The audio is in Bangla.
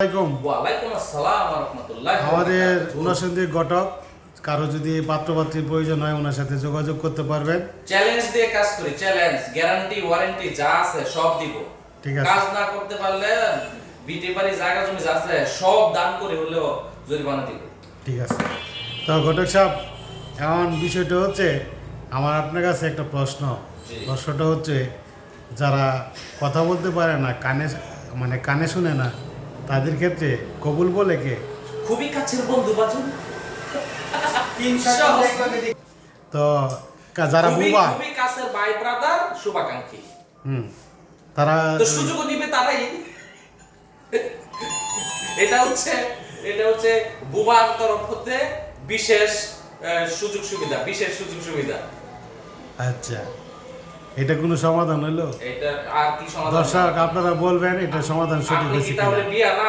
ওয়ালাইকুম আসসালাম ওয়া রাহমাতুল্লাহি ওয়া আমাদের বারাকাতুহু। ঊনসন্ধির ঘটক কারো যদি পাত্রপাত্রীর প্রয়োজন হয় ওনার সাথে যোগাযোগ করতে পারবেন। চ্যালেঞ্জ দিয়ে কাজ করি, চ্যালেঞ্জ, গ্যারান্টি, ওয়ারেন্টি যা আছে সব দিব। ঠিক আছে। কাজ না করতে পারলে বিটি বাড়ি জায়গা জমি যা আছে সব দান করে হলেও জরিমানা দিব। ঠিক আছে। তো ঘটক সাহেব, এখন বিষয়টা হচ্ছে আমার আপনার কাছে একটা প্রশ্ন। জি। প্রশ্নটা হচ্ছে যারা কথা বলতে পারে না, কানে শুনে না, তাদের ক্ষেত্রে কবুল বলে কে? খুবই কাছের বন্ধু বাজন। তো যারা বুবা, খুবই কাছের ভাই ব্রাদার শুভাকাঙ্ক্ষী। তারা তো সুযোগ নিবে তারাই। এটা হচ্ছে বুবার তরফ হতে বিশেষ সুযোগ সুবিধা। আচ্ছা, এটা কোনো সমাধান হলো? এটা আর কি সমাধান? দর্শক আপনারা বলবেন এটা সমাধান সঠিক আপনি হয়েছে কি কিনা। তাহলে বিয়া না